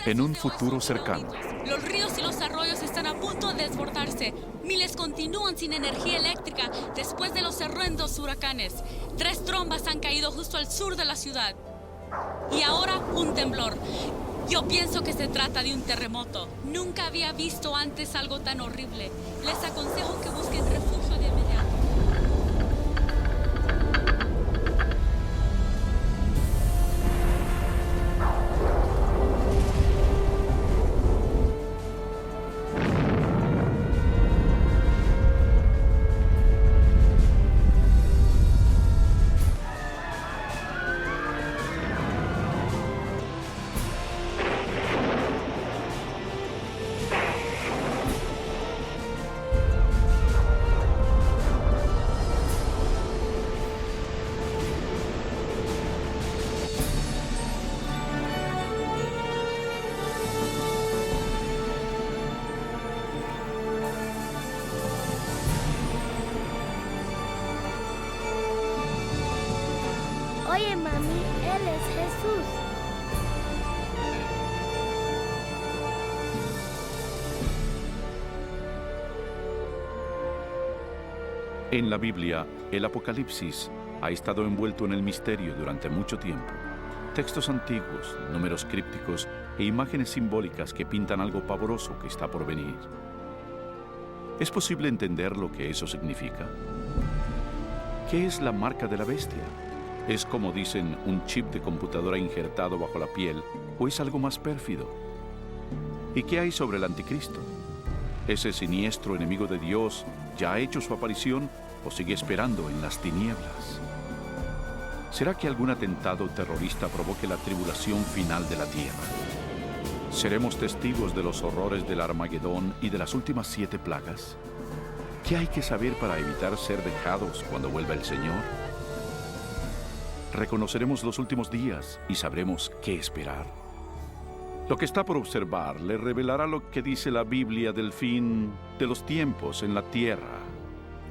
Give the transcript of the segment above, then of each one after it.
En un futuro cercano, Los ríos y los arroyos están a punto de desbordarse. Miles continúan sin energía eléctrica después de los horrendos huracanes. 3 trombas han caído justo al sur de la ciudad. Y ahora un temblor. Yo pienso que se trata de un terremoto. Nunca había visto antes algo tan horrible. Les aconsejo que busquen refugio de inmediato. Oye, mami, Él es Jesús. en la Biblia, el Apocalipsis ha estado envuelto en el misterio durante mucho tiempo. Textos antiguos, números crípticos e imágenes simbólicas que pintan algo pavoroso que está por venir. ¿Es posible entender lo que eso significa? ¿Qué es la marca de la bestia? ¿Es, como dicen, un chip de computadora injertado bajo la piel o es algo más pérfido? ¿Y qué hay sobre el anticristo? ¿Ese siniestro enemigo de Dios ya ha hecho su aparición o sigue esperando en las tinieblas? ¿Será que algún atentado terrorista provoque la tribulación final de la tierra? ¿Seremos testigos de los horrores del Armagedón y de las últimas 7 plagas? ¿Qué hay que saber para evitar ser dejados cuando vuelva el Señor? Reconoceremos los últimos días y sabremos qué esperar. Lo que está por observar le revelará lo que dice la Biblia del fin de los tiempos en la tierra.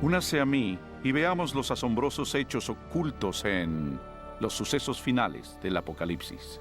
Únase a mí y veamos los asombrosos hechos ocultos en los sucesos finales del Apocalipsis.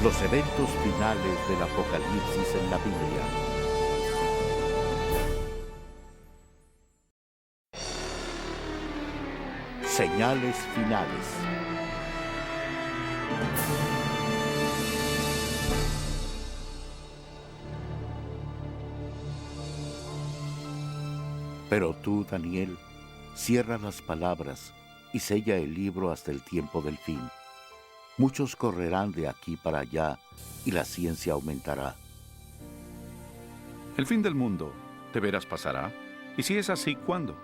Los eventos finales del Apocalipsis en la Biblia. Señales finales. Pero tú, Daniel, cierra las palabras y sella el libro hasta el tiempo del fin. Muchos correrán de aquí para allá y la ciencia aumentará. ¿El fin del mundo de veras pasará? Y si es así, ¿cuándo?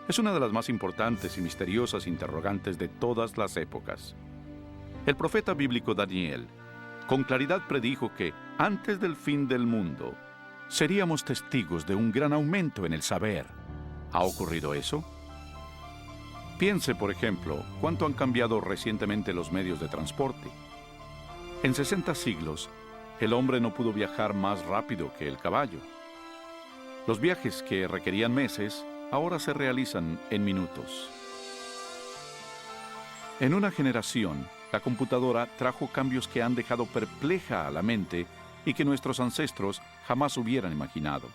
Es una de las más importantes y misteriosas interrogantes de todas las épocas. El profeta bíblico Daniel con claridad predijo que antes del fin del mundo seríamos testigos de un gran aumento en el saber. ¿Ha ocurrido eso? Piense, por ejemplo, cuánto han cambiado recientemente los medios de transporte. En 60 siglos, el hombre no pudo viajar más rápido que el caballo. Los viajes que requerían meses, ahora se realizan en minutos. En una generación, la computadora trajo cambios que han dejado perpleja a la mente y que nuestros ancestros jamás hubieran imaginado.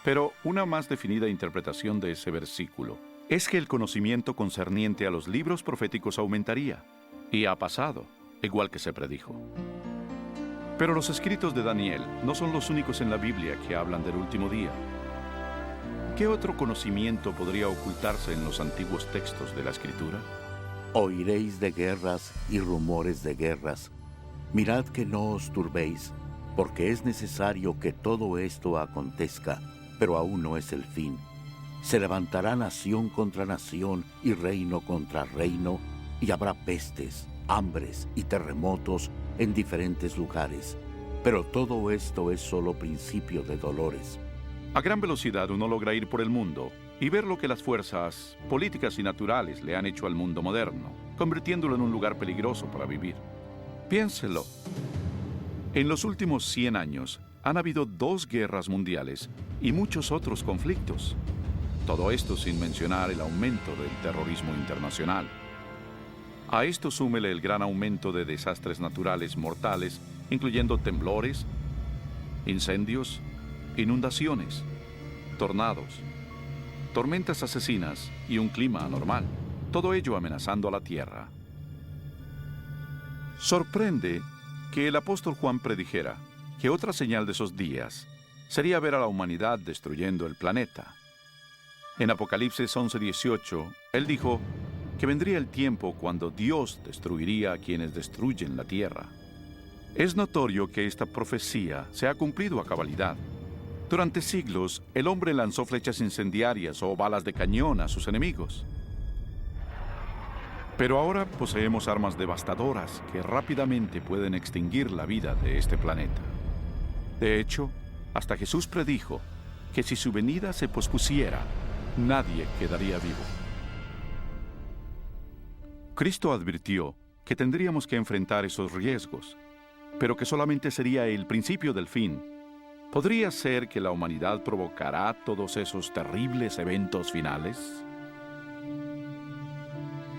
Pero una más definida interpretación de ese versículo es que el conocimiento concerniente a los libros proféticos aumentaría, y ha pasado, igual que se predijo. Pero los escritos de Daniel no son los únicos en la Biblia que hablan del último día. ¿Qué otro conocimiento podría ocultarse en los antiguos textos de la Escritura? Oiréis de guerras y rumores de guerras. Mirad que no os turbéis, porque es necesario que todo esto acontezca, pero aún no es el fin. Se levantará nación contra nación y reino contra reino, y habrá pestes, hambres y terremotos en diferentes lugares. Pero todo esto es solo principio de dolores. A gran velocidad uno logra ir por el mundo y ver lo que las fuerzas políticas y naturales le han hecho al mundo moderno, convirtiéndolo en un lugar peligroso para vivir. Piénselo. En los últimos 100 años han habido 2 guerras mundiales y muchos otros conflictos. Todo esto sin mencionar el aumento del terrorismo internacional. A esto súmele el gran aumento de desastres naturales mortales, incluyendo temblores, incendios, inundaciones, tornados, tormentas asesinas y un clima anormal, todo ello amenazando a la Tierra. Sorprende que el apóstol Juan predijera que otra señal de esos días sería ver a la humanidad destruyendo el planeta. En Apocalipsis 11:18, él dijo que vendría el tiempo cuando Dios destruiría a quienes destruyen la tierra. Es notorio que esta profecía se ha cumplido a cabalidad. Durante siglos, el hombre lanzó flechas incendiarias o balas de cañón a sus enemigos. Pero ahora poseemos armas devastadoras que rápidamente pueden extinguir la vida de este planeta. De hecho, hasta Jesús predijo que si su venida se pospusiera, nadie quedaría vivo. Cristo advirtió que tendríamos que enfrentar esos riesgos, pero que solamente sería el principio del fin. ¿Podría ser que la humanidad provocará todos esos terribles eventos finales?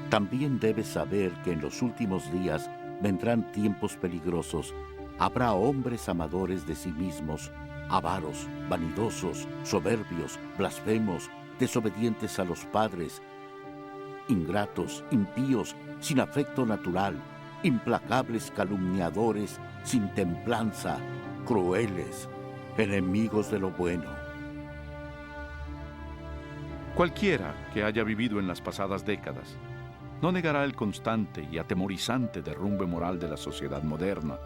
También debes saber que en los últimos días vendrán tiempos peligrosos. Habrá hombres amadores de sí mismos, avaros, vanidosos, soberbios, blasfemos, desobedientes a los padres, ingratos, impíos, sin afecto natural, implacables calumniadores, sin templanza, crueles, enemigos de lo bueno. Cualquiera que haya vivido en las pasadas décadas no negará el constante y atemorizante derrumbe moral de la sociedad moderna.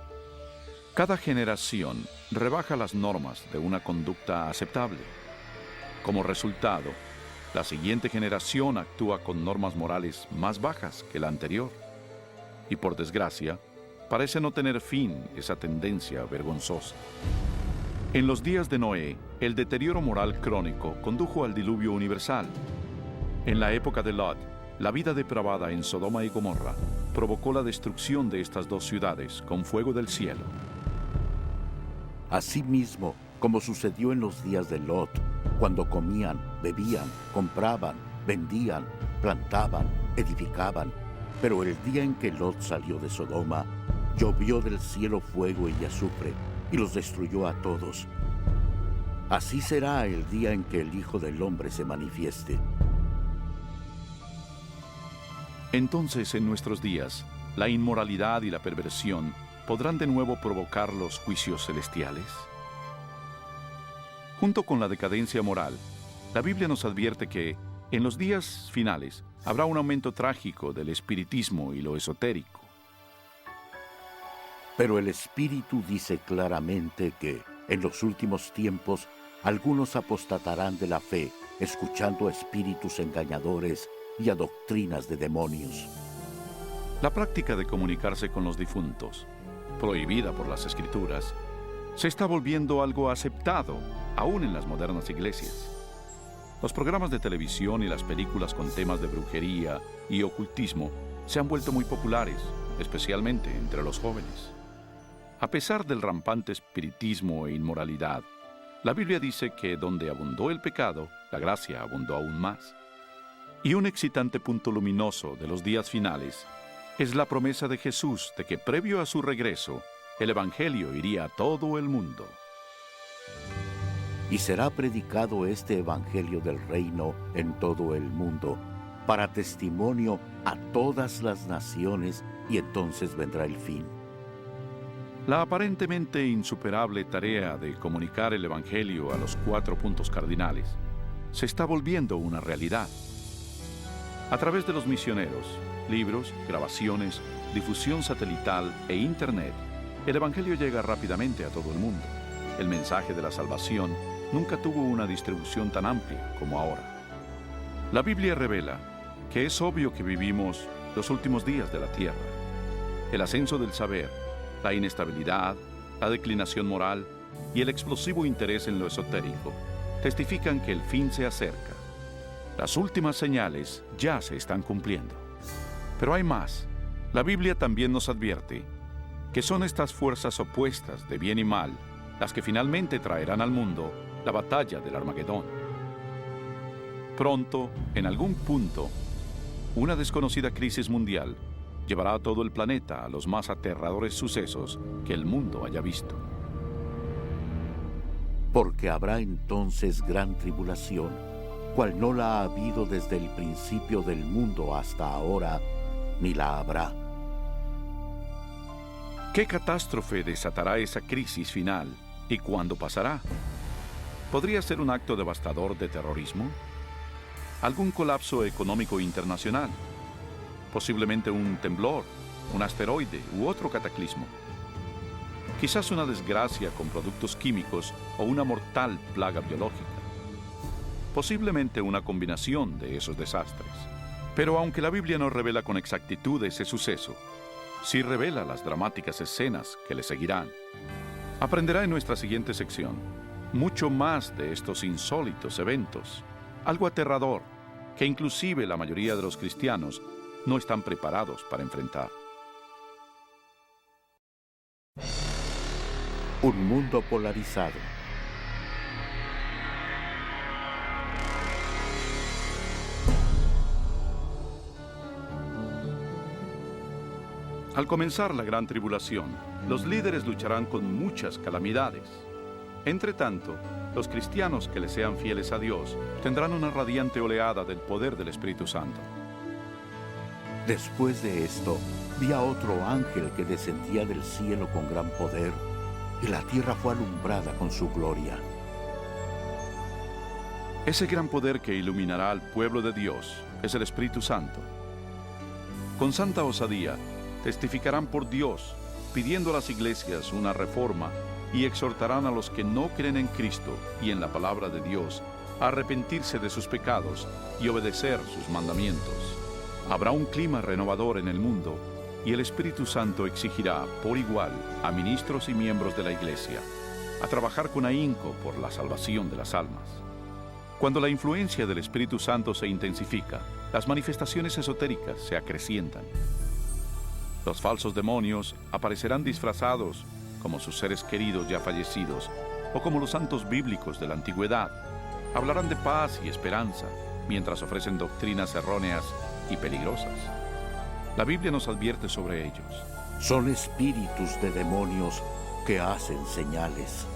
Cada generación rebaja las normas de una conducta aceptable. Como resultado, la siguiente generación actúa con normas morales más bajas que la anterior. Y por desgracia, parece no tener fin esa tendencia vergonzosa. En los días de Noé, el deterioro moral crónico condujo al diluvio universal. En la época de Lot, la vida depravada en Sodoma y Gomorra provocó la destrucción de estas 2 ciudades con fuego del cielo. Asimismo, como sucedió en los días de Lot, cuando comían, bebían, compraban, vendían, plantaban, edificaban. Pero el día en que Lot salió de Sodoma, llovió del cielo fuego y azufre, y los destruyó a todos. Así será el día en que el Hijo del Hombre se manifieste. Entonces, en nuestros días, la inmoralidad y la perversión podrán de nuevo provocar los juicios celestiales. Junto con la decadencia moral, la Biblia nos advierte que, en los días finales, habrá un aumento trágico del espiritismo y lo esotérico. Pero el Espíritu dice claramente que, en los últimos tiempos, algunos apostatarán de la fe, escuchando a espíritus engañadores y a doctrinas de demonios. La práctica de comunicarse con los difuntos, prohibida por las Escrituras, se está volviendo algo aceptado, aún en las modernas iglesias. Los programas de televisión y las películas con temas de brujería y ocultismo se han vuelto muy populares, especialmente entre los jóvenes. A pesar del rampante espiritismo e inmoralidad, la Biblia dice que donde abundó el pecado, la gracia abundó aún más. Y un excitante punto luminoso de los días finales es la promesa de Jesús de que previo a su regreso, el Evangelio iría a todo el mundo. Y será predicado este Evangelio del reino en todo el mundo, para testimonio a todas las naciones, y entonces vendrá el fin. La aparentemente insuperable tarea de comunicar el Evangelio a los 4 puntos cardinales se está volviendo una realidad. A través de los misioneros, libros, grabaciones, difusión satelital e Internet, la El Evangelio llega rápidamente a todo el mundo. El mensaje de la salvación nunca tuvo una distribución tan amplia como ahora. La Biblia revela que es obvio que vivimos los últimos días de la tierra. El ascenso del saber, la inestabilidad, la declinación moral y el explosivo interés en lo esotérico testifican que el fin se acerca. Las últimas señales ya se están cumpliendo. Pero hay más. La Biblia también nos advierte que son estas fuerzas opuestas de bien y mal las que finalmente traerán al mundo la batalla del Armagedón. Pronto, en algún punto, una desconocida crisis mundial llevará a todo el planeta a los más aterradores sucesos que el mundo haya visto. Porque habrá entonces gran tribulación, cual no la ha habido desde el principio del mundo hasta ahora, ni la habrá. ¿Qué catástrofe desatará esa crisis final y cuándo pasará? ¿Podría ser un acto devastador de terrorismo? ¿Algún colapso económico internacional? Posiblemente un temblor, un asteroide u otro cataclismo. Quizás una desgracia con productos químicos o una mortal plaga biológica. Posiblemente una combinación de esos desastres. Pero aunque la Biblia no revela con exactitud ese suceso, sí revela las dramáticas escenas que le seguirán. Aprenderá en nuestra siguiente sección mucho más de estos insólitos eventos, algo aterrador que inclusive la mayoría de los cristianos no están preparados para enfrentar. Un mundo polarizado. Al comenzar la gran tribulación, los líderes lucharán con muchas calamidades. Entre tanto, los cristianos que le sean fieles a Dios tendrán una radiante oleada del poder del Espíritu Santo. Después de esto, vi a otro ángel que descendía del cielo con gran poder, y la tierra fue alumbrada con su gloria. Ese gran poder que iluminará al pueblo de Dios es el Espíritu Santo. Con santa osadía, testificarán por Dios, pidiendo a las iglesias una reforma y exhortarán a los que no creen en Cristo y en la palabra de Dios a arrepentirse de sus pecados y obedecer sus mandamientos. Habrá un clima renovador en el mundo y el Espíritu Santo exigirá por igual a ministros y miembros de la iglesia a trabajar con ahínco por la salvación de las almas. Cuando la influencia del Espíritu Santo se intensifica, las manifestaciones esotéricas se acrecientan. Los falsos demonios aparecerán disfrazados como sus seres queridos ya fallecidos o como los santos bíblicos de la antigüedad. Hablarán de paz y esperanza mientras ofrecen doctrinas erróneas y peligrosas. La Biblia nos advierte sobre ellos. Son espíritus de demonios que hacen señales.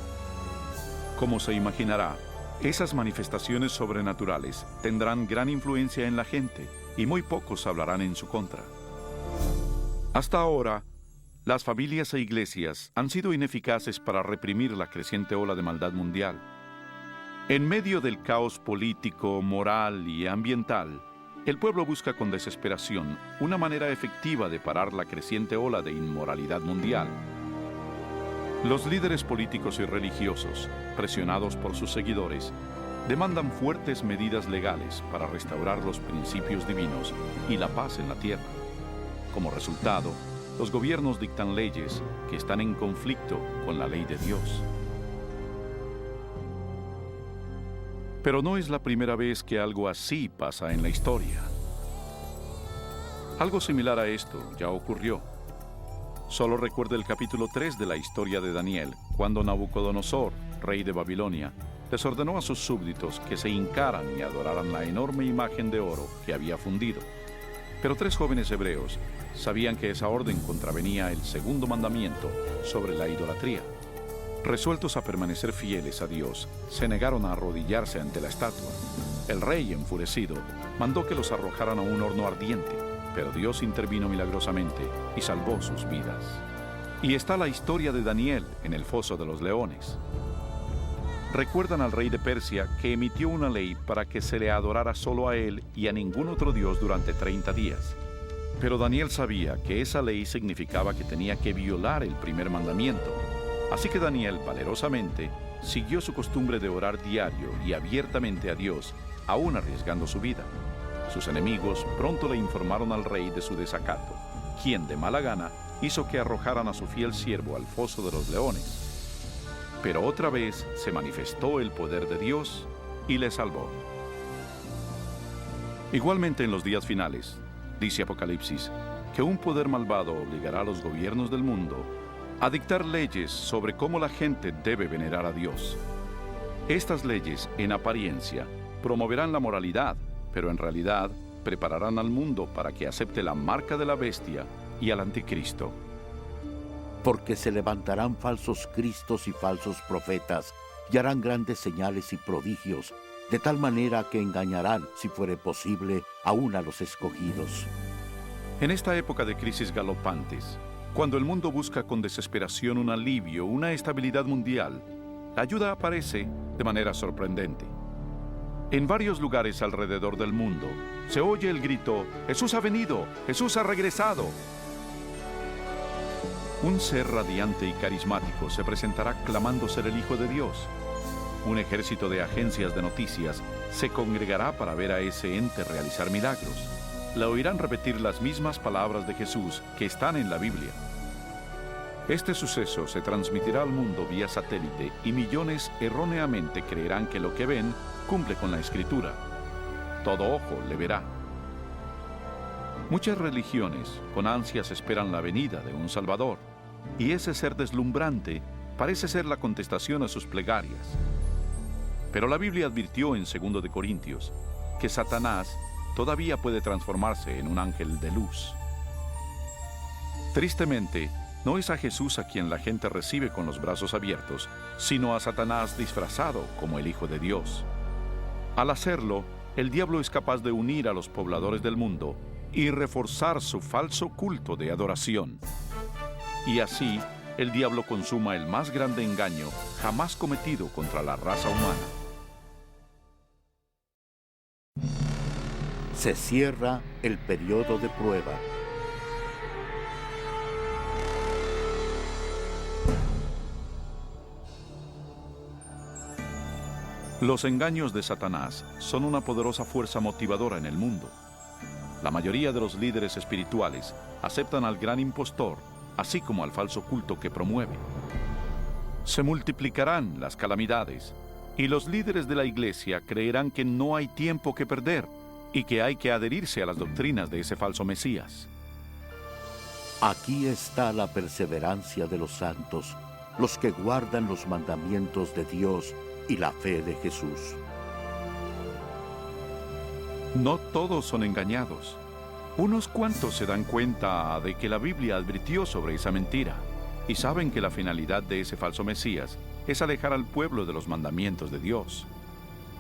Como se imaginará, esas manifestaciones sobrenaturales tendrán gran influencia en la gente y muy pocos hablarán en su contra. Hasta ahora, las familias e iglesias han sido ineficaces para reprimir la creciente ola de maldad mundial. En medio del caos político, moral y ambiental, el pueblo busca con desesperación una manera efectiva de parar la creciente ola de inmoralidad mundial. Los líderes políticos y religiosos, presionados por sus seguidores, demandan fuertes medidas legales para restaurar los principios divinos y la paz en la tierra. Como resultado, los gobiernos dictan leyes que están en conflicto con la ley de Dios. Pero no es la primera vez que algo así pasa en la historia. Algo similar a esto ya ocurrió. Solo recuerda el capítulo 3 de la historia de Daniel, cuando Nabucodonosor, rey de Babilonia, les ordenó a sus súbditos que se hincaran y adoraran la enorme imagen de oro que había fundido. Pero 3 jóvenes hebreos sabían que esa orden contravenía el segundo mandamiento sobre la idolatría. Resueltos a permanecer fieles a Dios, se negaron a arrodillarse ante la estatua. El rey, enfurecido, mandó que los arrojaran a un horno ardiente, pero Dios intervino milagrosamente y salvó sus vidas. Y está la historia de Daniel en el foso de los leones. Recuerdan al rey de Persia que emitió una ley para que se le adorara solo a él y a ningún otro dios durante 30 días. Pero Daniel sabía que esa ley significaba que tenía que violar el primer mandamiento. Así que Daniel, valerosamente, siguió su costumbre de orar diario y abiertamente a Dios, aún arriesgando su vida. Sus enemigos pronto le informaron al rey de su desacato, quien de mala gana hizo que arrojaran a su fiel siervo al foso de los leones. Pero otra vez se manifestó el poder de Dios y le salvó. Igualmente en los días finales, dice Apocalipsis, que un poder malvado obligará a los gobiernos del mundo a dictar leyes sobre cómo la gente debe venerar a Dios. Estas leyes, en apariencia, promoverán la moralidad, pero en realidad prepararán al mundo para que acepte la marca de la bestia y al anticristo. Porque se levantarán falsos cristos y falsos profetas, y harán grandes señales y prodigios, de tal manera que engañarán, si fuere posible, aún a los escogidos. En esta época de crisis galopantes, cuando el mundo busca con desesperación un alivio, una estabilidad mundial, la ayuda aparece de manera sorprendente. En varios lugares alrededor del mundo se oye el grito: ¡Jesús ha venido! ¡Jesús ha regresado! Un ser radiante y carismático se presentará clamando ser el Hijo de Dios. Un ejército de agencias de noticias se congregará para ver a ese ente realizar milagros. Le oirán repetir las mismas palabras de Jesús que están en la Biblia. Este suceso se transmitirá al mundo vía satélite y millones erróneamente creerán que lo que ven cumple con la Escritura. Todo ojo le verá. Muchas religiones con ansias esperan la venida de un Salvador, y ese ser deslumbrante parece ser la contestación a sus plegarias. Pero la Biblia advirtió en 2 de Corintios que Satanás todavía puede transformarse en un ángel de luz. Tristemente, no es a Jesús a quien la gente recibe con los brazos abiertos, sino a Satanás disfrazado como el Hijo de Dios. Al hacerlo, el diablo es capaz de unir a los pobladores del mundo y reforzar su falso culto de adoración. Y así, el diablo consuma el más grande engaño jamás cometido contra la raza humana. Se cierra el periodo de prueba. Los engaños de Satanás son una poderosa fuerza motivadora en el mundo. La mayoría de los líderes espirituales aceptan al gran impostor, así como al falso culto que promueve. Se multiplicarán las calamidades, y los líderes de la iglesia creerán que no hay tiempo que perder y que hay que adherirse a las doctrinas de ese falso Mesías. Aquí está la perseverancia de los santos, los que guardan los mandamientos de Dios y la fe de Jesús. No todos son engañados. Unos cuantos se dan cuenta de que la Biblia advirtió sobre esa mentira y saben que la finalidad de ese falso Mesías es alejar al pueblo de los mandamientos de Dios.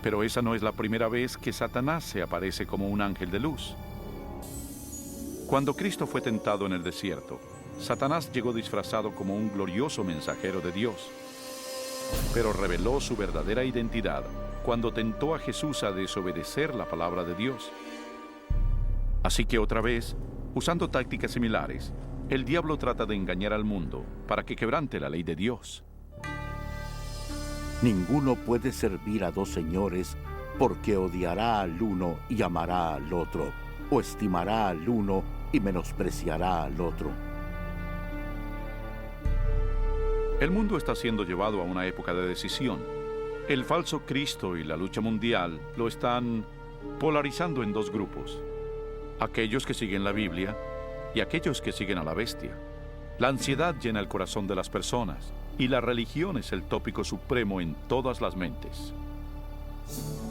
Pero esa no es la primera vez que Satanás se aparece como un ángel de luz. Cuando Cristo fue tentado en el desierto, Satanás llegó disfrazado como un glorioso mensajero de Dios. Pero reveló su verdadera identidad cuando tentó a Jesús a desobedecer la palabra de Dios. Así que otra vez, usando tácticas similares, el diablo trata de engañar al mundo para que quebrante la ley de Dios. Ninguno puede servir a dos señores, porque odiará al uno y amará al otro, o estimará al uno y menospreciará al otro. El mundo está siendo llevado a una época de decisión. El falso Cristo y la lucha mundial lo están polarizando en dos grupos: aquellos que siguen la Biblia y aquellos que siguen a la bestia. La ansiedad llena el corazón de las personas y la religión es el tópico supremo en todas las mentes.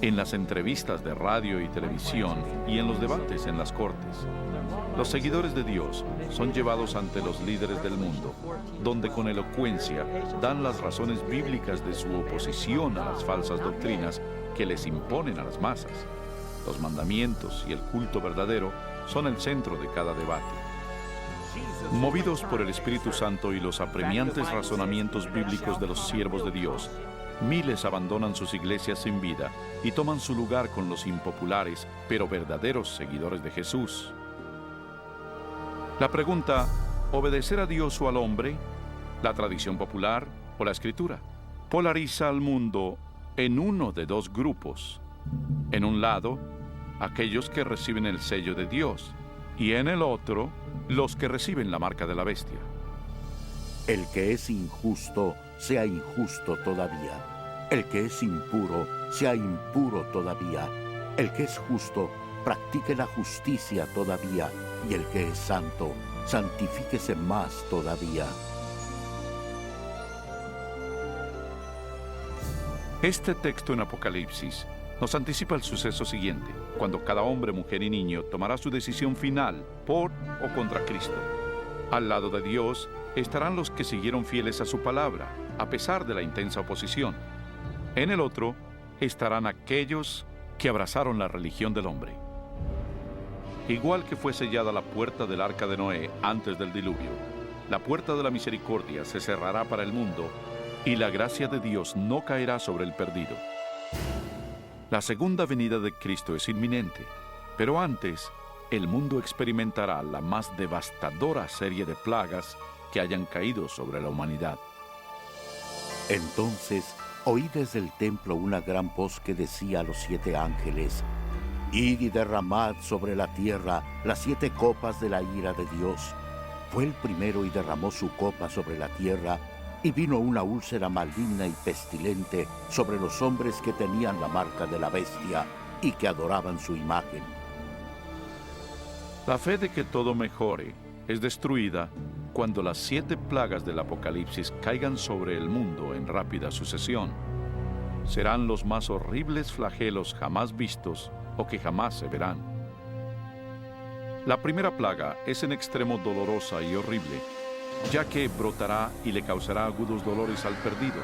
En las entrevistas de radio y televisión y en los debates en las cortes, los seguidores de Dios son llevados ante los líderes del mundo, donde con elocuencia dan las razones bíblicas de su oposición a las falsas doctrinas que les imponen a las masas. Los mandamientos y el culto verdadero son el centro de cada debate. Movidos por el Espíritu Santo y los apremiantes razonamientos bíblicos de los siervos de Dios, miles abandonan sus iglesias sin vida y toman su lugar con los impopulares, pero verdaderos seguidores de Jesús. La pregunta, ¿obedecer a Dios o al hombre? ¿La tradición popular o la escritura? Polariza al mundo en uno de dos grupos. En un lado, aquellos que reciben el sello de Dios, y en el otro, los que reciben la marca de la bestia. El que es injusto, sea injusto todavía. El que es impuro, sea impuro todavía. El que es justo, practique la justicia todavía. Y el que es santo, santifíquese más todavía. Este texto en Apocalipsis nos anticipa el suceso siguiente, cuando cada hombre, mujer y niño tomará su decisión final por o contra Cristo. Al lado de Dios estarán los que siguieron fieles a su palabra, a pesar de la intensa oposición. En el otro estarán aquellos que abrazaron la religión del hombre. Igual que fue sellada la puerta del arca de Noé antes del diluvio, la puerta de la misericordia se cerrará para el mundo y la gracia de Dios no caerá sobre el perdido. La segunda venida de Cristo es inminente, pero antes, el mundo experimentará la más devastadora serie de plagas que hayan caído sobre la humanidad. Entonces oí desde el templo una gran voz que decía a los 7 ángeles: Id y derramad sobre la tierra las 7 copas de la ira de Dios. Fue el primero y derramó su copa sobre la tierra, y vino una úlcera maligna y pestilente sobre los hombres que tenían la marca de la bestia y que adoraban su imagen. La fe de que todo mejore es destruida cuando las 7 plagas del Apocalipsis caigan sobre el mundo en rápida sucesión. Serán los más horribles flagelos jamás vistos o que jamás se verán. La primera plaga es en extremo dolorosa y horrible, ya que brotará y le causará agudos dolores al perdido.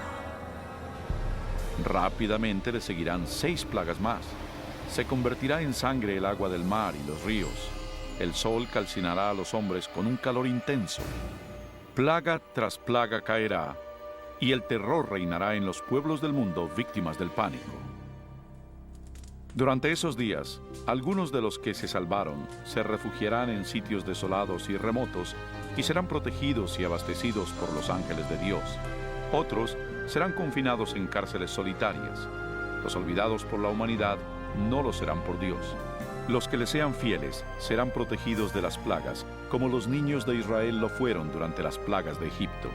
Rápidamente le seguirán 6 plagas más. Se convertirá en sangre el agua del mar y los ríos. El sol calcinará a los hombres con un calor intenso. Plaga tras plaga caerá, y el terror reinará en los pueblos del mundo víctimas del pánico. Durante esos días, algunos de los que se salvaron se refugiarán en sitios desolados y remotos y serán protegidos y abastecidos por los ángeles de Dios. Otros serán confinados en cárceles solitarias. Los olvidados por la humanidad no lo serán por Dios. Los que le sean fieles serán protegidos de las plagas, como los niños de Israel lo fueron durante las plagas de Egipto.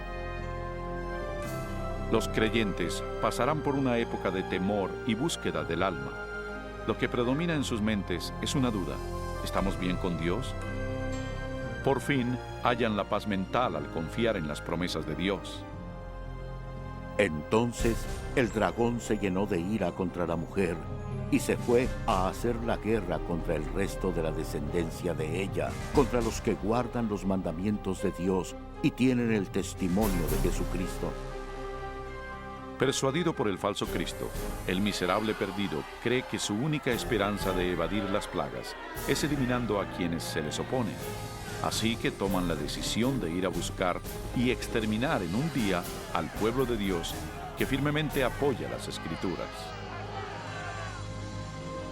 Los creyentes pasarán por una época de temor y búsqueda del alma. Lo que predomina en sus mentes es una duda: ¿estamos bien con Dios? Por fin, hallan la paz mental al confiar en las promesas de Dios. Entonces el dragón se llenó de ira contra la mujer y se fue a hacer la guerra contra el resto de la descendencia de ella, contra los que guardan los mandamientos de Dios y tienen el testimonio de Jesucristo. Persuadido por el falso Cristo, el miserable perdido cree que su única esperanza de evadir las plagas es eliminando a quienes se les oponen. Así que toman la decisión de ir a buscar y exterminar en un día al pueblo de Dios que firmemente apoya las Escrituras.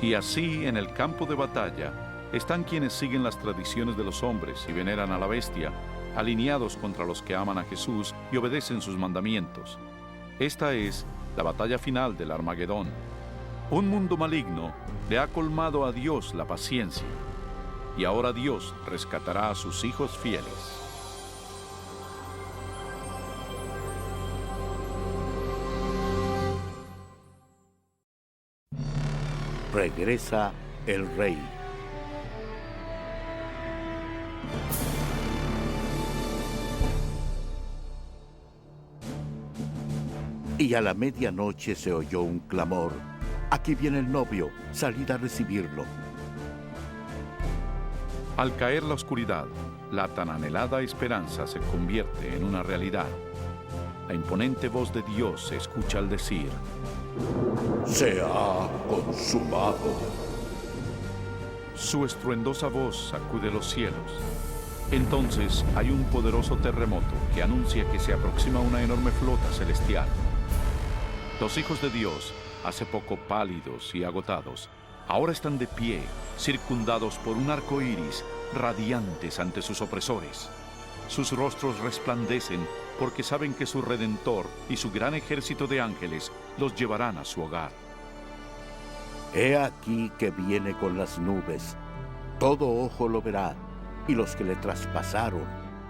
Y así, en el campo de batalla, están quienes siguen las tradiciones de los hombres y veneran a la bestia, alineados contra los que aman a Jesús y obedecen sus mandamientos. Esta es la batalla final del Armagedón. Un mundo maligno le ha colmado a Dios la paciencia, y ahora Dios rescatará a sus hijos fieles. Regresa el rey. Y a la medianoche se oyó un clamor: «Aquí viene el novio, salid a recibirlo». Al caer la oscuridad, la tan anhelada esperanza se convierte en una realidad. La imponente voz de Dios se escucha al decir: «Se ha consumado». Su estruendosa voz sacude los cielos. Entonces hay un poderoso terremoto que anuncia que se aproxima una enorme flota celestial. Los hijos de Dios, hace poco pálidos y agotados, ahora están de pie, circundados por un arco iris radiantes ante sus opresores. Sus rostros resplandecen porque saben que su Redentor y su gran ejército de ángeles los llevarán a su hogar. He aquí que viene con las nubes. Todo ojo lo verá, y los que le traspasaron,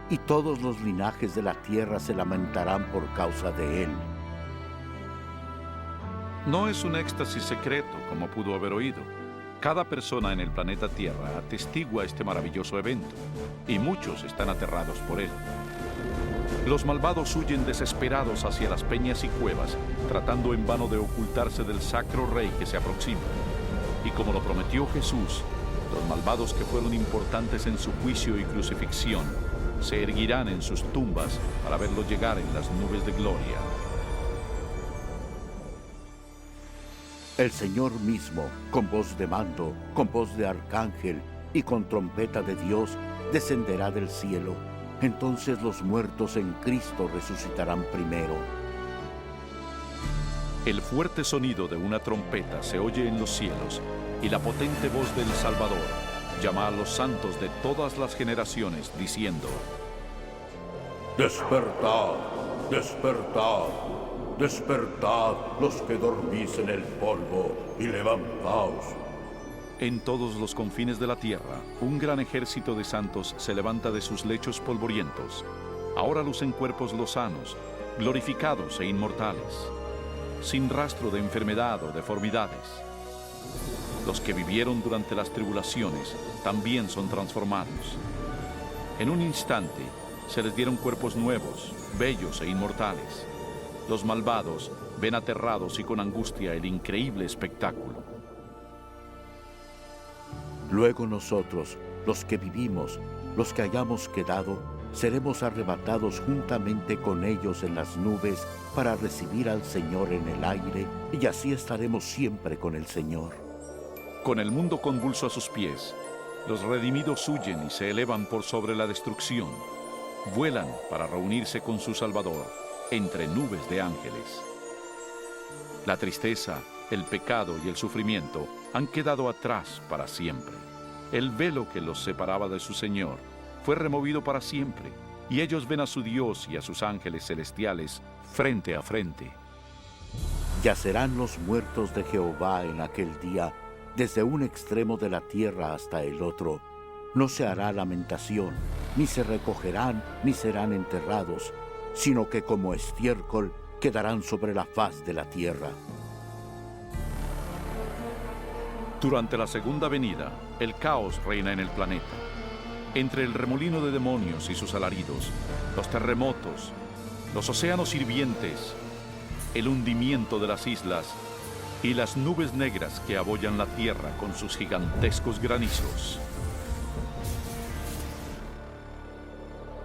y todos los linajes de la tierra se lamentarán por causa de él. No es un éxtasis secreto, como pudo haber oído. Cada persona en el planeta Tierra atestigua este maravilloso evento, y muchos están aterrados por él. Los malvados huyen desesperados hacia las peñas y cuevas, tratando en vano de ocultarse del sacro rey que se aproxima. Y como lo prometió Jesús, los malvados que fueron importantes en su juicio y crucifixión se erguirán en sus tumbas para verlo llegar en las nubes de gloria. El Señor mismo, con voz de mando, con voz de arcángel y con trompeta de Dios, descenderá del cielo. Entonces los muertos en Cristo resucitarán primero. El fuerte sonido de una trompeta se oye en los cielos, y la potente voz del Salvador llama a los santos de todas las generaciones, diciendo: Despertad, despertad, despertad los que dormís en el polvo, y levantaos. En todos los confines de la tierra, un gran ejército de santos se levanta de sus lechos polvorientos. Ahora lucen cuerpos lozanos, glorificados e inmortales, sin rastro de enfermedad o deformidades. Los que vivieron durante las tribulaciones también son transformados. En un instante se les dieron cuerpos nuevos, bellos e inmortales. Los malvados ven aterrados y con angustia el increíble espectáculo. Luego nosotros, los que vivimos, los que hayamos quedado, seremos arrebatados juntamente con ellos en las nubes para recibir al Señor en el aire, y así estaremos siempre con el Señor. Con el mundo convulso a sus pies, los redimidos huyen y se elevan por sobre la destrucción. Vuelan para reunirse con su Salvador entre nubes de ángeles. La tristeza, el pecado y el sufrimiento han quedado atrás para siempre. El velo que los separaba de su Señor fue removido para siempre, y ellos ven a su Dios y a sus ángeles celestiales frente a frente. Yacerán los muertos de Jehová en aquel día, desde un extremo de la tierra hasta el otro. No se hará lamentación, ni se recogerán, ni serán enterrados, sino que como estiércol quedarán sobre la faz de la tierra. Durante la segunda venida, el caos reina en el planeta. Entre el remolino de demonios y sus alaridos, los terremotos, los océanos hirvientes, el hundimiento de las islas y las nubes negras que abollan la tierra con sus gigantescos granizos.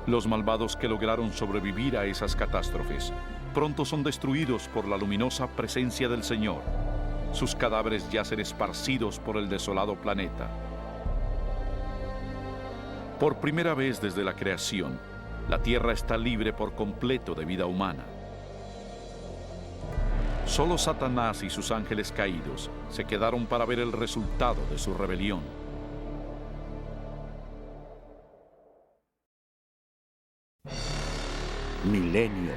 Los malvados que lograron sobrevivir a esas catástrofes pronto son destruidos por la luminosa presencia del Señor. Sus cadáveres yacen esparcidos por el desolado planeta. Por primera vez desde la creación, la tierra está libre por completo de vida humana. Solo Satanás y sus ángeles caídos se quedaron para ver el resultado de su rebelión. Milenio.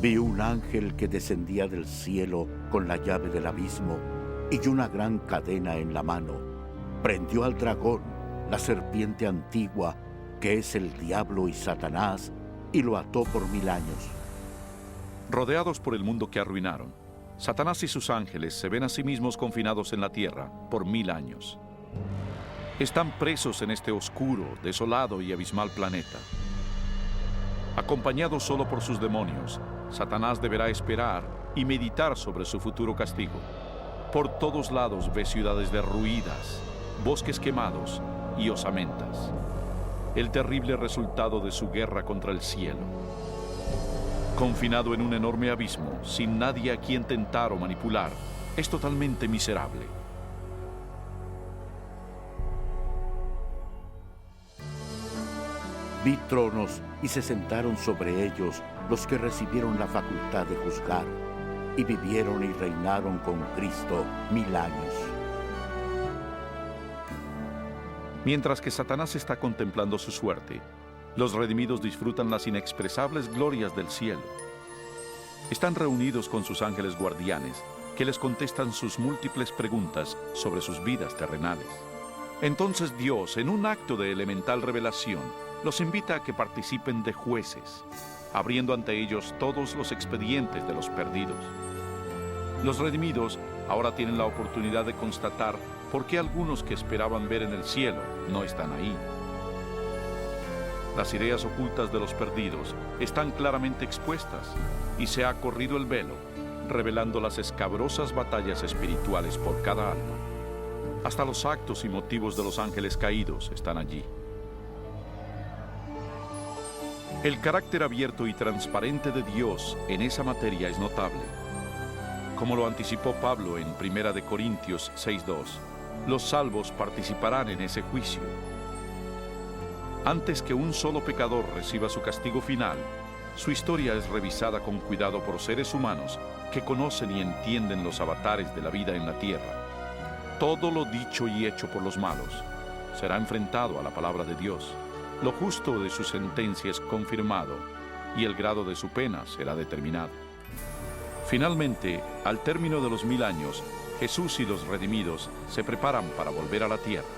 Vi un ángel que descendía del cielo con la llave del abismo y una gran cadena en la mano. Prendió al dragón, la serpiente antigua, que es el diablo y Satanás, y lo ató por 1000 años. Rodeados por el mundo que arruinaron, Satanás y sus ángeles se ven a sí mismos confinados en la tierra por 1000 años. Están presos en este oscuro, desolado y abismal planeta. Acompañado solo por sus demonios, Satanás deberá esperar y meditar sobre su futuro castigo. Por todos lados ve ciudades derruidas, bosques quemados y osamentas. El terrible resultado de su guerra contra el cielo. Confinado en un enorme abismo, sin nadie a quien tentar o manipular, es totalmente miserable. Vi tronos y se sentaron sobre ellos los que recibieron la facultad de juzgar, y vivieron y reinaron con Cristo 1000 años. Mientras que Satanás está contemplando su suerte, los redimidos disfrutan las inexpresables glorias del cielo. Están reunidos con sus ángeles guardianes, que les contestan sus múltiples preguntas sobre sus vidas terrenales. Entonces Dios, en un acto de elemental revelación, los invita a que participen de jueces, abriendo ante ellos todos los expedientes de los perdidos. Los redimidos ahora tienen la oportunidad de constatar por qué algunos que esperaban ver en el cielo no están ahí. Las ideas ocultas de los perdidos están claramente expuestas y se ha corrido el velo, revelando las escabrosas batallas espirituales por cada alma. Hasta los actos y motivos de los ángeles caídos están allí. El carácter abierto y transparente de Dios en esa materia es notable. Como lo anticipó Pablo en 1 Corintios 6:2, los salvos participarán en ese juicio. Antes que un solo pecador reciba su castigo final, su historia es revisada con cuidado por seres humanos que conocen y entienden los avatares de la vida en la tierra. Todo lo dicho y hecho por los malos será enfrentado a la palabra de Dios. Lo justo de su sentencia es confirmado y el grado de su pena será determinado. Finalmente, al término de los 1000 años, Jesús y los redimidos se preparan para volver a la tierra.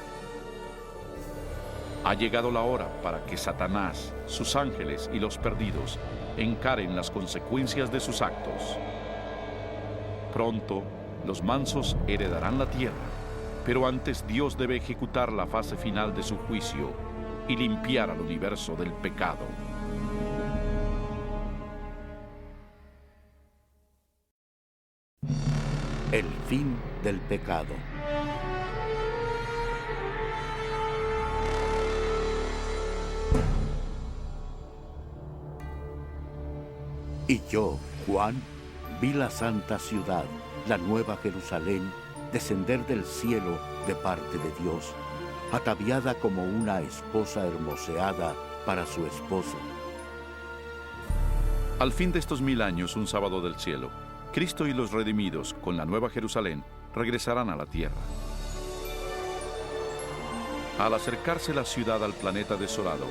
Ha llegado la hora para que Satanás, sus ángeles y los perdidos encaren las consecuencias de sus actos. Pronto, los mansos heredarán la tierra, pero antes Dios debe ejecutar la fase final de su juicio y limpiar al universo del pecado. El fin del pecado. Y yo, Juan, vi la santa ciudad, la nueva Jerusalén, descender del cielo de parte de Dios, ataviada como una esposa hermoseada para su esposo. Al fin de estos 1000 años, un sábado del cielo, Cristo y los redimidos, con la nueva Jerusalén, regresarán a la tierra. Al acercarse la ciudad al planeta desolado,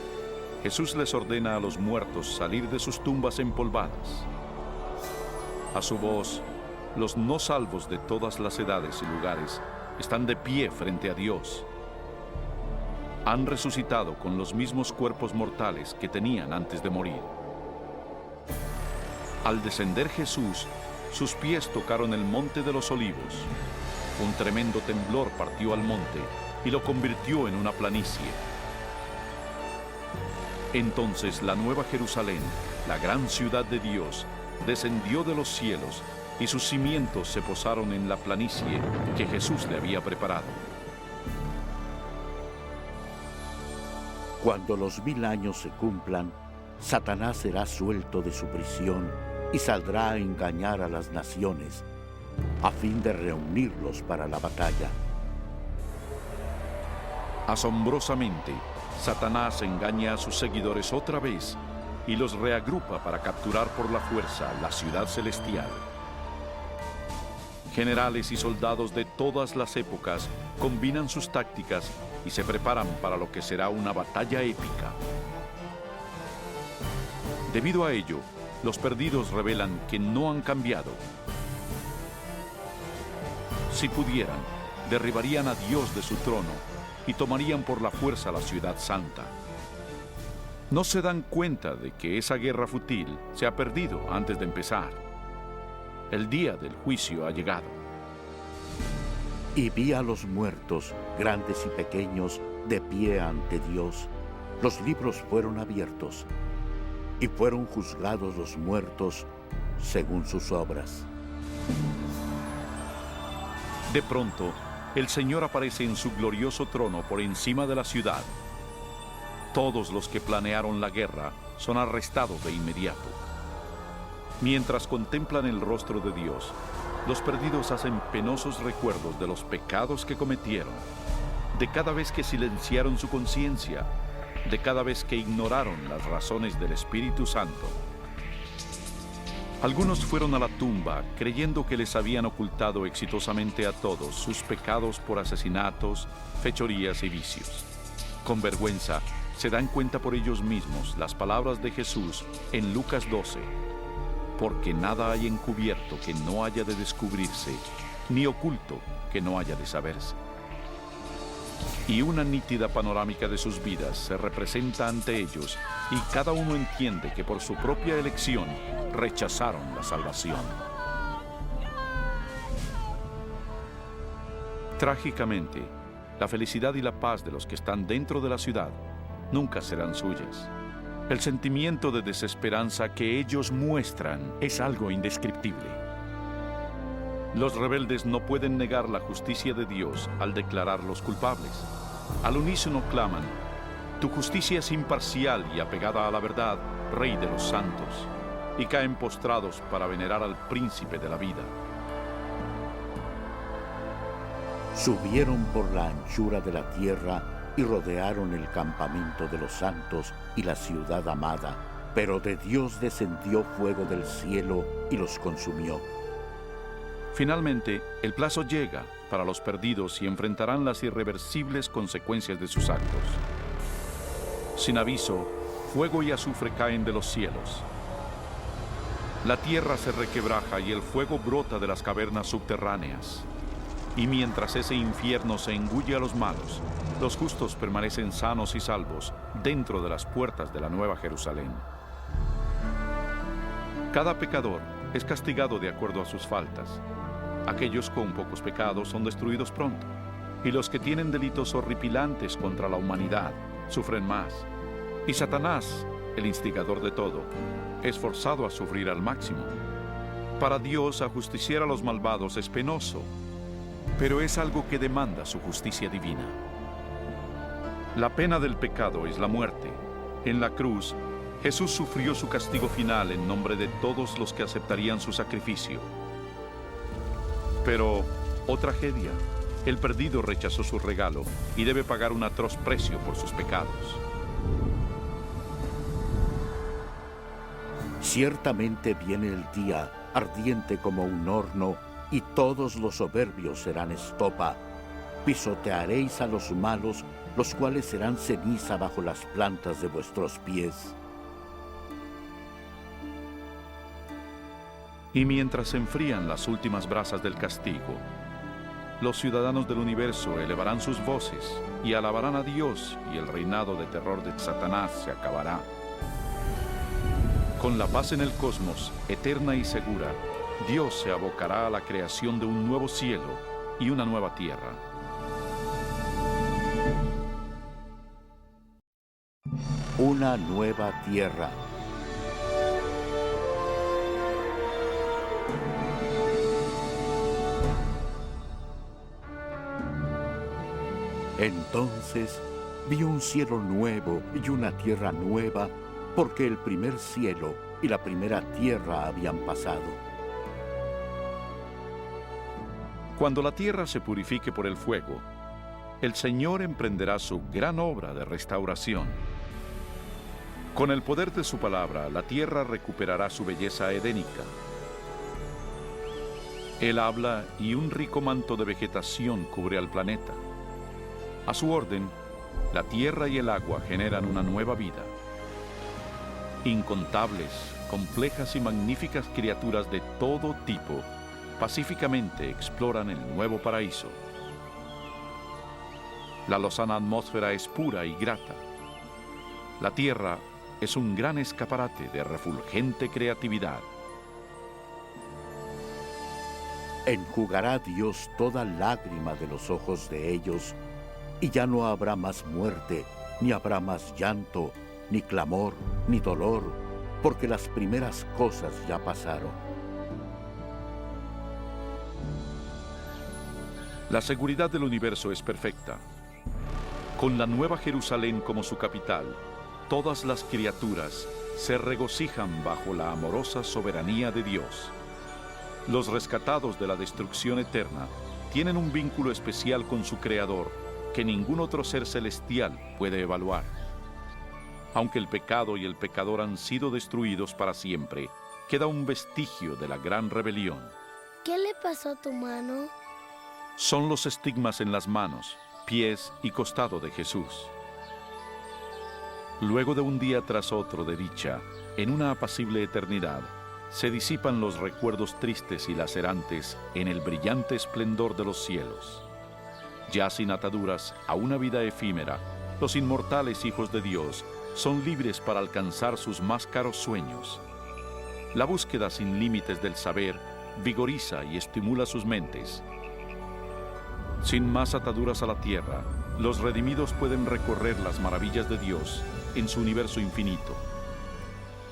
Jesús les ordena a los muertos salir de sus tumbas empolvadas. A su voz, los no salvos de todas las edades y lugares están de pie frente a Dios. Han resucitado con los mismos cuerpos mortales que tenían antes de morir. Al descender Jesús, sus pies tocaron el monte de los olivos. Un tremendo temblor partió al monte y lo convirtió en una planicie. Entonces la nueva Jerusalén, la gran ciudad de Dios, descendió de los cielos y sus cimientos se posaron en la planicie que Jesús le había preparado. Cuando los 1000 años se cumplan, Satanás será suelto de su prisión y saldrá a engañar a las naciones, a fin de reunirlos para la batalla. Asombrosamente, Satanás engaña a sus seguidores otra vez y los reagrupa para capturar por la fuerza la ciudad celestial. Generales y soldados de todas las épocas combinan sus tácticas y se preparan para lo que será una batalla épica. Debido a ello, los perdidos revelan que no han cambiado. Si pudieran, derribarían a Dios de su trono y tomarían por la fuerza la ciudad santa. No se dan cuenta de que esa guerra fútil se ha perdido antes de empezar. El día del juicio ha llegado. Y vi a los muertos, grandes y pequeños, de pie ante Dios. Los libros fueron abiertos, y fueron juzgados los muertos según sus obras. De pronto, el Señor aparece en su glorioso trono por encima de la ciudad. Todos los que planearon la guerra son arrestados de inmediato. Mientras contemplan el rostro de Dios, los perdidos hacen penosos recuerdos de los pecados que cometieron, de cada vez que silenciaron su conciencia de cada vez que ignoraron las razones del Espíritu Santo. Algunos fueron a la tumba creyendo que les habían ocultado exitosamente a todos sus pecados por asesinatos, fechorías y vicios. Con vergüenza, se dan cuenta por ellos mismos las palabras de Jesús en Lucas 12. Porque nada hay encubierto que no haya de descubrirse, ni oculto que no haya de saberse. Y una nítida panorámica de sus vidas se representa ante ellos y cada uno entiende que por su propia elección rechazaron la salvación. Trágicamente, la felicidad y la paz de los que están dentro de la ciudad nunca serán suyas. El sentimiento de desesperanza que ellos muestran es algo indescriptible. Los rebeldes no pueden negar la justicia de Dios al declararlos culpables. Al unísono claman: tu justicia es imparcial y apegada a la verdad, Rey de los santos, y caen postrados para venerar al príncipe de la vida. Subieron por la anchura de la tierra y rodearon el campamento de los santos y la ciudad amada, pero de Dios descendió fuego del cielo y los consumió. Finalmente, el plazo llega para los perdidos y enfrentarán las irreversibles consecuencias de sus actos. Sin aviso, fuego y azufre caen de los cielos. La tierra se requebraja y el fuego brota de las cavernas subterráneas. Y mientras ese infierno se engulle a los malos, los justos permanecen sanos y salvos dentro de las puertas de la Nueva Jerusalén. Cada pecador es castigado de acuerdo a sus faltas. Aquellos con pocos pecados son destruidos pronto, y los que tienen delitos horripilantes contra la humanidad sufren más. Y Satanás, el instigador de todo, es forzado a sufrir al máximo. Para Dios, ajusticiar a los malvados es penoso, pero es algo que demanda su justicia divina. La pena del pecado es la muerte. En la cruz, Jesús sufrió su castigo final en nombre de todos los que aceptarían su sacrificio. Pero, oh tragedia, el perdido rechazó su regalo y debe pagar un atroz precio por sus pecados. Ciertamente viene el día, ardiente como un horno, y todos los soberbios serán estopa. Pisotearéis a los malos, los cuales serán ceniza bajo las plantas de vuestros pies. Y mientras se enfrían las últimas brasas del castigo, los ciudadanos del universo elevarán sus voces y alabarán a Dios, y el reinado de terror de Satanás se acabará. Con la paz en el cosmos, eterna y segura, Dios se abocará a la creación de un nuevo cielo y una nueva tierra. Una nueva tierra. Entonces vi un cielo nuevo y una tierra nueva, porque el primer cielo y la primera tierra habían pasado. Cuando la tierra se purifique por el fuego, el Señor emprenderá su gran obra de restauración. Con el poder de su palabra, la tierra recuperará su belleza edénica. Él habla y un rico manto de vegetación cubre al planeta. A su orden, la tierra y el agua generan una nueva vida. Incontables, complejas y magníficas criaturas de todo tipo pacíficamente exploran el nuevo paraíso. La lozana atmósfera es pura y grata. La tierra es un gran escaparate de refulgente creatividad. Enjugará Dios toda lágrima de los ojos de ellos, y ya no habrá más muerte, ni habrá más llanto, ni clamor, ni dolor, porque las primeras cosas ya pasaron. La seguridad del universo es perfecta. Con la Nueva Jerusalén como su capital, todas las criaturas se regocijan bajo la amorosa soberanía de Dios. Los rescatados de la destrucción eterna tienen un vínculo especial con su Creador que ningún otro ser celestial puede evaluar. Aunque el pecado y el pecador han sido destruidos para siempre, queda un vestigio de la gran rebelión. ¿Qué le pasó a tu mano? Son los estigmas en las manos, pies y costado de Jesús. Luego de un día tras otro de dicha, en una apacible eternidad, se disipan los recuerdos tristes y lacerantes en el brillante esplendor de los cielos. Ya sin ataduras a una vida efímera, los inmortales hijos de Dios son libres para alcanzar sus más caros sueños. La búsqueda sin límites del saber vigoriza y estimula sus mentes. Sin más ataduras a la tierra, los redimidos pueden recorrer las maravillas de Dios en su universo infinito.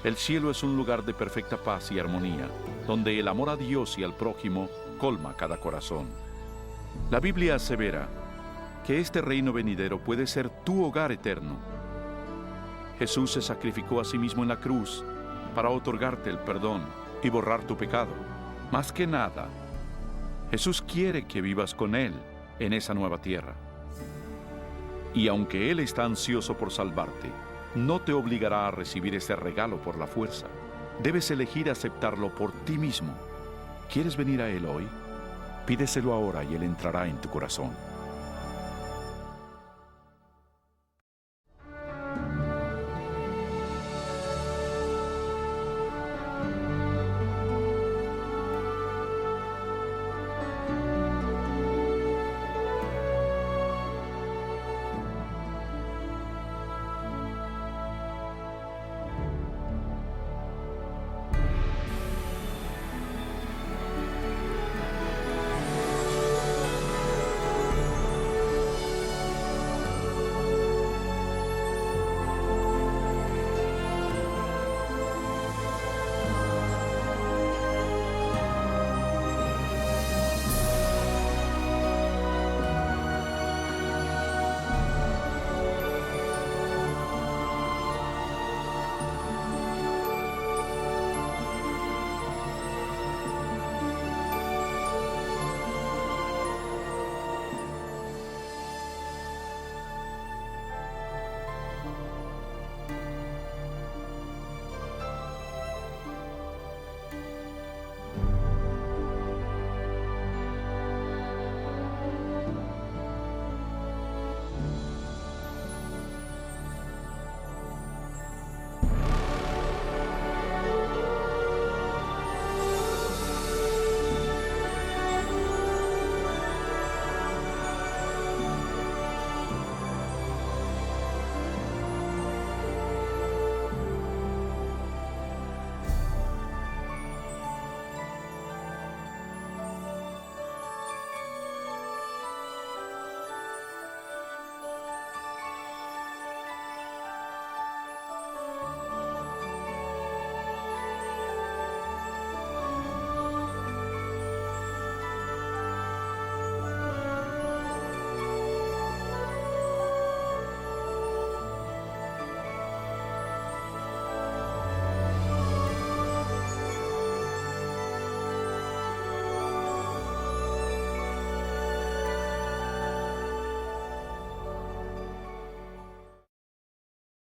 El cielo es un lugar de perfecta paz y armonía, donde el amor a Dios y al prójimo colma cada corazón. La Biblia asevera que este reino venidero puede ser tu hogar eterno. Jesús se sacrificó a sí mismo en la cruz para otorgarte el perdón y borrar tu pecado. Más que nada, Jesús quiere que vivas con Él en esa nueva tierra. Y aunque Él está ansioso por salvarte, no te obligará a recibir ese regalo por la fuerza. Debes elegir aceptarlo por ti mismo. ¿Quieres venir a Él hoy? Pídeselo ahora y Él entrará en tu corazón.